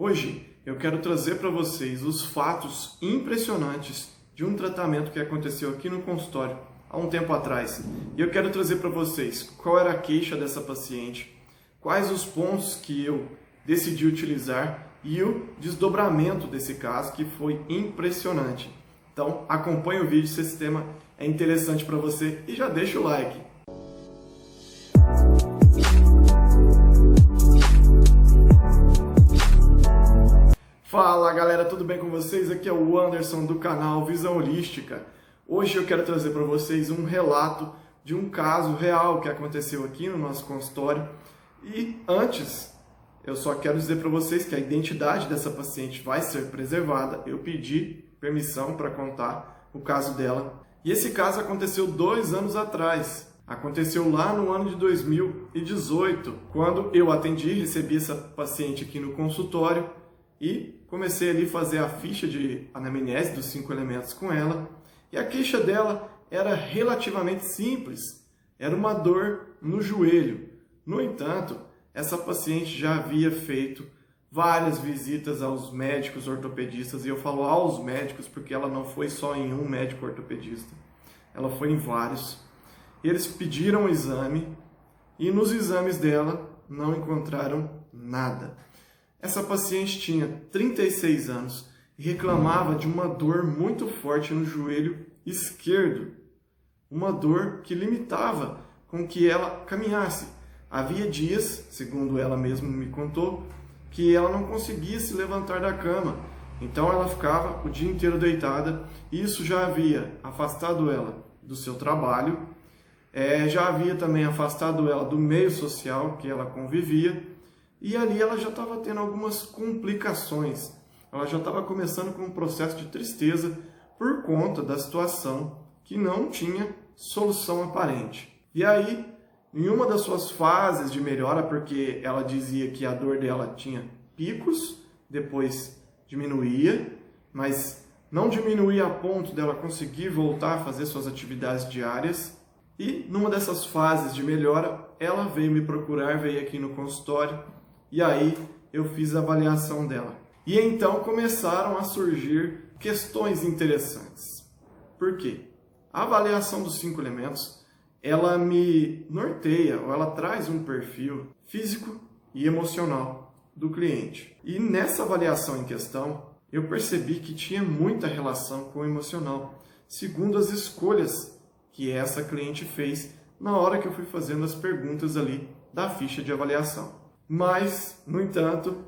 Hoje eu quero trazer para vocês os fatos impressionantes de um tratamento que aconteceu aqui no consultório há um tempo atrás. E eu quero trazer para vocês qual era a queixa dessa paciente, quais os pontos que eu decidi utilizar e o desdobramento desse caso, que foi impressionante. Então acompanhe o vídeo se esse tema é interessante para você e já deixa o like. Fala galera, tudo bem com vocês? Aqui é o Anderson do canal Visão Holística. Hoje eu quero trazer para vocês um relato de um caso real que aconteceu aqui no nosso consultório. E antes, eu só quero dizer para vocês que a identidade dessa paciente vai ser preservada. Eu pedi permissão para contar o caso dela. E esse caso aconteceu 2 anos atrás. Aconteceu lá no ano de 2018, quando eu atendi, recebi essa paciente aqui no consultório e comecei ali a fazer a ficha de anamnese dos 5 elementos com ela. E a queixa dela era relativamente simples, era uma dor no joelho. No entanto, essa paciente já havia feito várias visitas aos médicos ortopedistas, e eu falo aos médicos porque ela não foi só em um médico ortopedista, ela foi em vários. Eles pediram um exame e nos exames dela não encontraram nada. Essa paciente tinha 36 anos e reclamava de uma dor muito forte no joelho esquerdo. Uma dor que limitava com que ela caminhasse. Havia dias, segundo ela mesma me contou, que ela não conseguia se levantar da cama. Então ela ficava o dia inteiro deitada e isso já havia afastado ela do seu trabalho, já havia também afastado ela do meio social que ela convivia. E ali ela já estava tendo algumas complicações. Ela já estava começando com um processo de tristeza por conta da situação que não tinha solução aparente. E aí, em uma das suas fases de melhora, porque ela dizia que a dor dela tinha picos, depois diminuía, mas não diminuía a ponto dela conseguir voltar a fazer suas atividades diárias. E numa dessas fases de melhora, ela veio me procurar, veio aqui no consultório. E aí eu fiz a avaliação dela. E então começaram a surgir questões interessantes. Por quê? A avaliação dos 5 elementos, ela me norteia, ou ela traz um perfil físico e emocional do cliente. E nessa avaliação em questão, eu percebi que tinha muita relação com o emocional, segundo as escolhas que essa cliente fez na hora que eu fui fazendo as perguntas ali da ficha de avaliação. Mas, no entanto,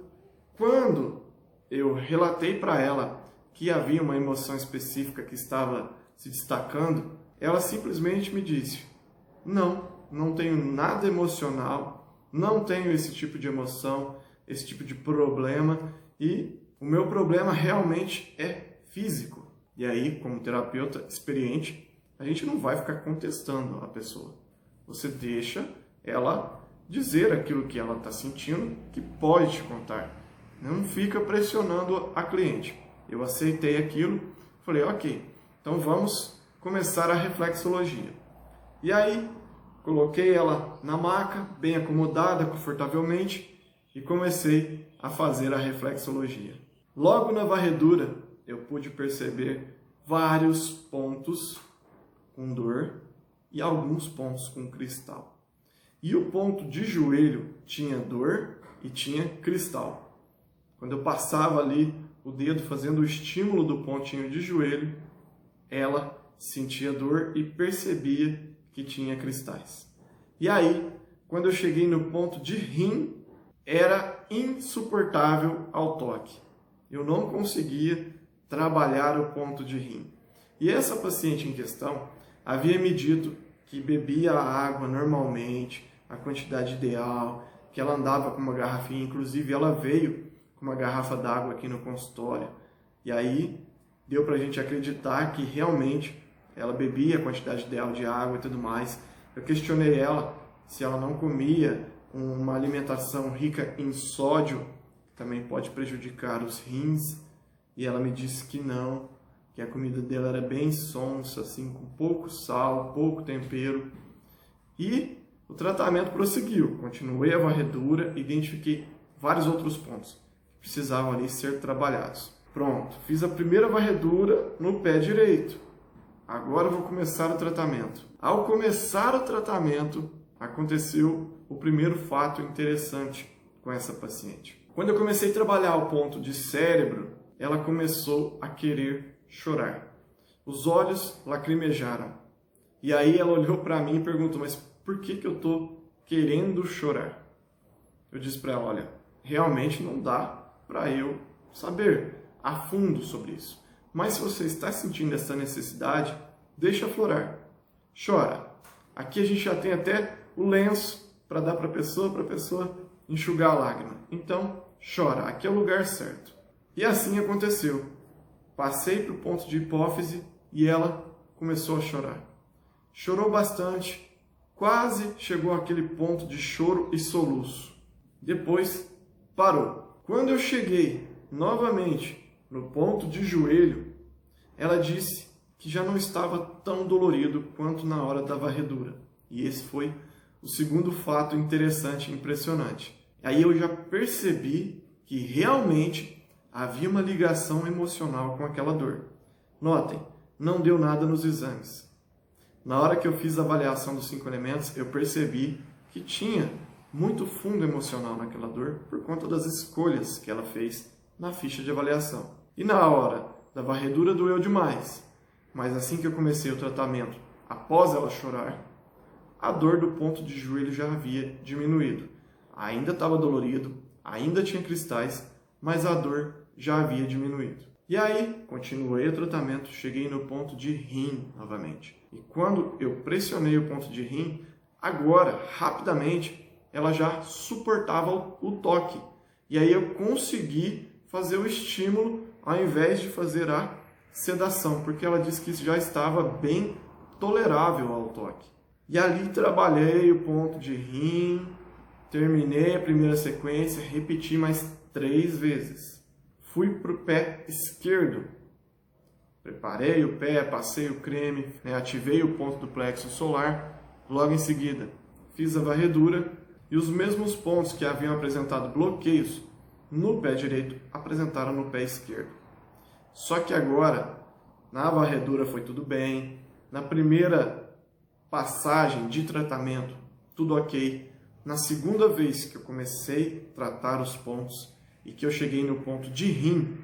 quando eu relatei para ela que havia uma emoção específica que estava se destacando, ela simplesmente me disse: não tenho nada emocional, não tenho esse tipo de emoção, esse tipo de problema, e o meu problema realmente é físico. E aí, como terapeuta experiente, a gente não vai ficar contestando a pessoa. Você deixa ela dizer aquilo que ela está sentindo, que pode te contar. Não fica pressionando a cliente. Eu aceitei aquilo, falei, ok, então vamos começar a reflexologia. E aí, coloquei ela na maca, bem acomodada, confortavelmente, e comecei a fazer a reflexologia. Logo na varredura, eu pude perceber vários pontos com dor e alguns pontos com cristal. E o ponto de joelho tinha dor e tinha cristal. Quando eu passava ali o dedo fazendo o estímulo do pontinho de joelho, ela sentia dor e percebia que tinha cristais. E aí, quando eu cheguei no ponto de rim, era insuportável ao toque. Eu não conseguia trabalhar o ponto de rim. E essa paciente em questão havia me dito que bebia a água normalmente, a quantidade ideal, que ela andava com uma garrafinha, inclusive ela veio com uma garrafa d'água aqui no consultório. E aí deu pra gente acreditar que realmente ela bebia a quantidade ideal de água e tudo mais. Eu questionei ela se ela não comia uma alimentação rica em sódio, que também pode prejudicar os rins, e ela me disse que não, que a comida dela era bem sonsa, assim, com pouco sal, pouco tempero. E o tratamento prosseguiu. Continuei a varredura, identifiquei vários outros pontos. precisavam ali ser trabalhados. Pronto, fiz a primeira varredura no pé direito. Agora eu vou começar o tratamento. Ao começar o tratamento, aconteceu o primeiro fato interessante com essa paciente. Quando eu comecei a trabalhar o ponto de cérebro, ela começou a querer chorar. Os olhos lacrimejaram. E aí ela olhou para mim e perguntou, mas por que eu estou querendo chorar? Eu disse para ela, olha, realmente não dá para eu saber a fundo sobre isso. Mas se você está sentindo essa necessidade, deixa aflorar. Chora. Aqui a gente já tem até o lenço para dar para a pessoa enxugar a lágrima. Então, chora. Aqui é o lugar certo. E assim aconteceu. Passei para o ponto de hipófise e ela começou a chorar. Chorou bastante, quase chegou àquele ponto de choro e soluço. Depois, parou. Quando eu cheguei novamente no ponto de joelho, ela disse que já não estava tão dolorido quanto na hora da varredura. E esse foi o segundo fato interessante e impressionante. Aí eu já percebi que realmente havia uma ligação emocional com aquela dor. Notem, não deu nada nos exames. Na hora que eu fiz a avaliação dos 5 elementos, eu percebi que tinha muito fundo emocional naquela dor por conta das escolhas que ela fez na ficha de avaliação. E na hora da varredura doeu demais, mas assim que eu comecei o tratamento, após ela chorar, a dor do ponto de joelho já havia diminuído. Ainda estava dolorido, ainda tinha cristais, mas a dor já havia diminuído. E aí, continuei o tratamento, cheguei no ponto de rim novamente. E quando eu pressionei o ponto de rim, agora, rapidamente, ela já suportava o toque. E aí eu consegui fazer o estímulo ao invés de fazer a sedação, porque ela disse que isso já estava bem tolerável ao toque. E ali trabalhei o ponto de rim, terminei a primeira sequência, repeti mais 3 vezes. Fui para o pé esquerdo, preparei o pé, passei o creme, ativei o ponto do plexo solar, logo em seguida fiz a varredura e os mesmos pontos que haviam apresentado bloqueios no pé direito apresentaram no pé esquerdo. Só que agora, na varredura foi tudo bem, na primeira passagem de tratamento, tudo ok. Na segunda vez que eu comecei a tratar os pontos e que eu cheguei no ponto de rim,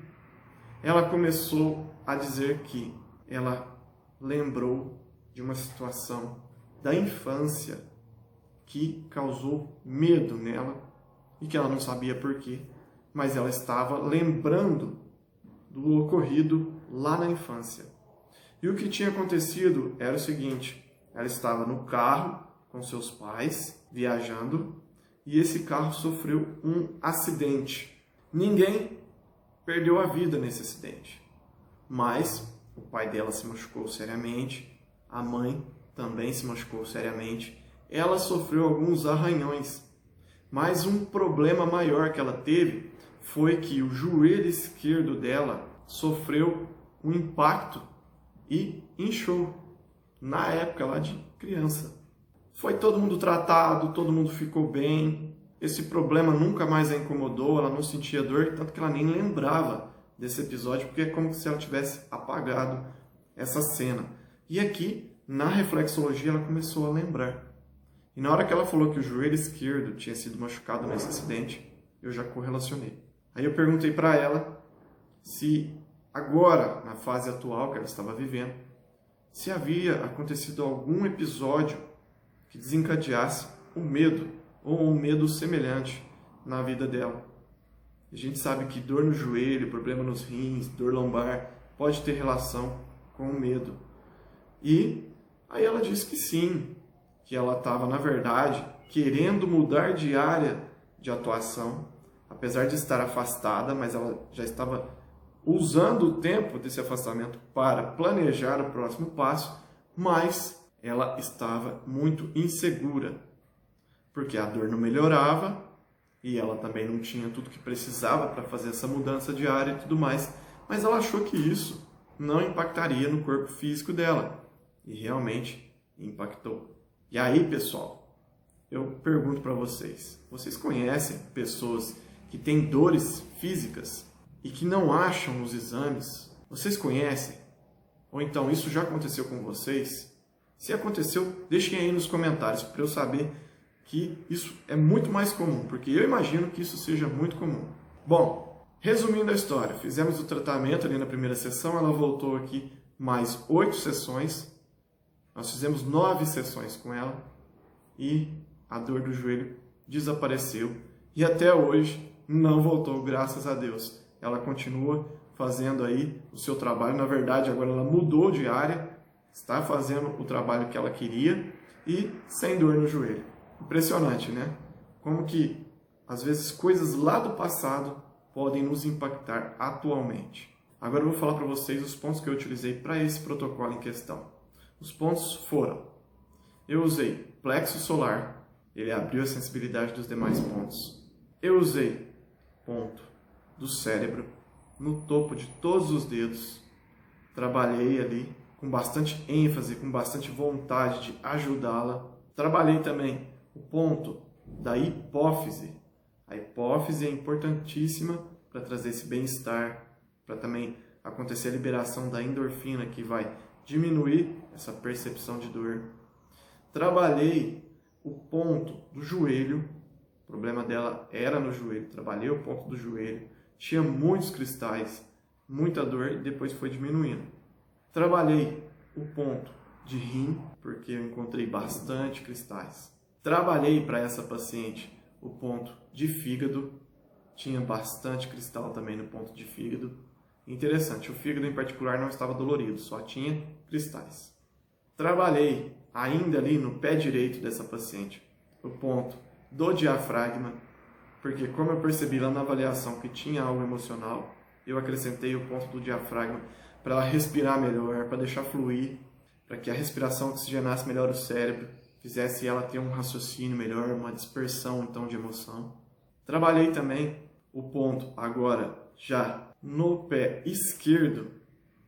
ela começou a dizer que ela lembrou de uma situação da infância que causou medo nela e que ela não sabia por quê, mas ela estava lembrando do ocorrido lá na infância. E o que tinha acontecido era o seguinte: ela estava no carro com seus pais, viajando, e esse carro sofreu um acidente. Ninguém perdeu a vida nesse acidente, mas o pai dela se machucou seriamente, a mãe também se machucou seriamente, ela sofreu alguns arranhões, mas um problema maior que ela teve foi que o joelho esquerdo dela sofreu um impacto e inchou, na época lá de criança. Foi todo mundo tratado, todo mundo ficou bem, esse problema nunca mais a incomodou, ela não sentia dor, tanto que ela nem lembrava desse episódio, porque é como se ela tivesse apagado essa cena. E aqui, na reflexologia, ela começou a lembrar. E na hora que ela falou que o joelho esquerdo tinha sido machucado nesse acidente, eu já correlacionei. Aí eu perguntei para ela se agora, na fase atual que ela estava vivendo, se havia acontecido algum episódio que desencadeasse o medo, ou um medo semelhante na vida dela. A gente sabe que dor no joelho, problema nos rins, dor lombar, pode ter relação com o medo. E aí ela disse que sim, que ela estava, na verdade, querendo mudar de área de atuação, apesar de estar afastada, mas ela já estava usando o tempo desse afastamento para planejar o próximo passo, mas ela estava muito insegura, porque a dor não melhorava e ela também não tinha tudo que precisava para fazer essa mudança de área e tudo mais, mas ela achou que isso não impactaria no corpo físico dela, e realmente impactou. E aí, pessoal, eu pergunto para vocês, vocês conhecem pessoas que têm dores físicas e que não acham nos exames. Vocês conhecem? Ou então isso já aconteceu com vocês? Se aconteceu, deixem aí nos comentários para eu saber que isso é muito mais comum, porque eu imagino que isso seja muito comum. Bom, resumindo a história, fizemos o tratamento ali na primeira sessão, ela voltou aqui mais 8 sessões, nós fizemos 9 sessões com ela e a dor do joelho desapareceu e até hoje não voltou, graças a Deus. Ela continua fazendo aí o seu trabalho, na verdade agora ela mudou de área, está fazendo o trabalho que ela queria e sem dor no joelho. Impressionante, né? Como que às vezes coisas lá do passado podem nos impactar atualmente. Agora eu vou falar para vocês os pontos que eu utilizei para esse protocolo em questão. Os pontos foram: eu usei plexo solar, ele abriu a sensibilidade dos demais pontos. Eu usei ponto do cérebro, no topo de todos os dedos. Trabalhei ali com bastante ênfase, com bastante vontade de ajudá-la. Trabalhei também o ponto da hipófise. A hipófise é importantíssima para trazer esse bem-estar, para também acontecer a liberação da endorfina, que vai diminuir essa percepção de dor. Trabalhei o ponto do joelho, o problema dela era no joelho, trabalhei o ponto do joelho, tinha muitos cristais, muita dor e depois foi diminuindo. Trabalhei o ponto de rim, porque eu encontrei bastante cristais. Trabalhei para essa paciente o ponto de fígado, tinha bastante cristal também no ponto de fígado. Interessante, o fígado em particular não estava dolorido, só tinha cristais. Trabalhei ainda ali no pé direito dessa paciente o ponto do diafragma, porque como eu percebi lá na avaliação que tinha algo emocional, eu acrescentei o ponto do diafragma para ela respirar melhor, para deixar fluir, para que a respiração oxigenasse melhor o cérebro, fizesse ela ter um raciocínio melhor, uma dispersão então de emoção. Trabalhei também o ponto agora já no pé esquerdo,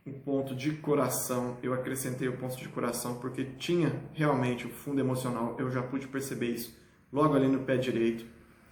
o ponto de coração. Eu acrescentei o ponto de coração porque tinha realmente o fundo emocional, eu já pude perceber isso logo ali no pé direito.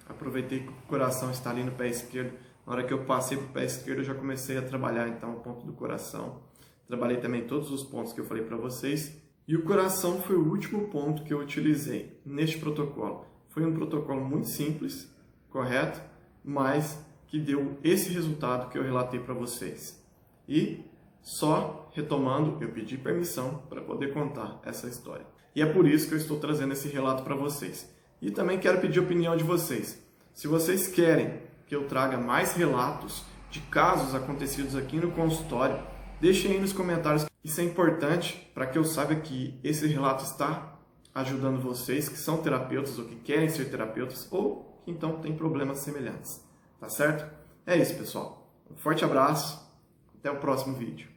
Aproveitei que o coração está ali no pé esquerdo. Na hora que eu passei para o pé esquerdo, eu já comecei a trabalhar então o ponto do coração. Trabalhei também todos os pontos que eu falei para vocês. E o coração foi o último ponto que eu utilizei neste protocolo. Foi um protocolo muito simples, correto? Mas que deu esse resultado que eu relatei para vocês. E só retomando, eu pedi permissão para poder contar essa história. E é por isso que eu estou trazendo esse relato para vocês. E também quero pedir a opinião de vocês. Se vocês querem que eu traga mais relatos de casos acontecidos aqui no consultório, deixem aí nos comentários. Isso é importante para que eu saiba que esse relato está ajudando vocês que são terapeutas ou que querem ser terapeutas ou que então têm problemas semelhantes. Tá certo? É isso, pessoal. Um forte abraço. Até o próximo vídeo.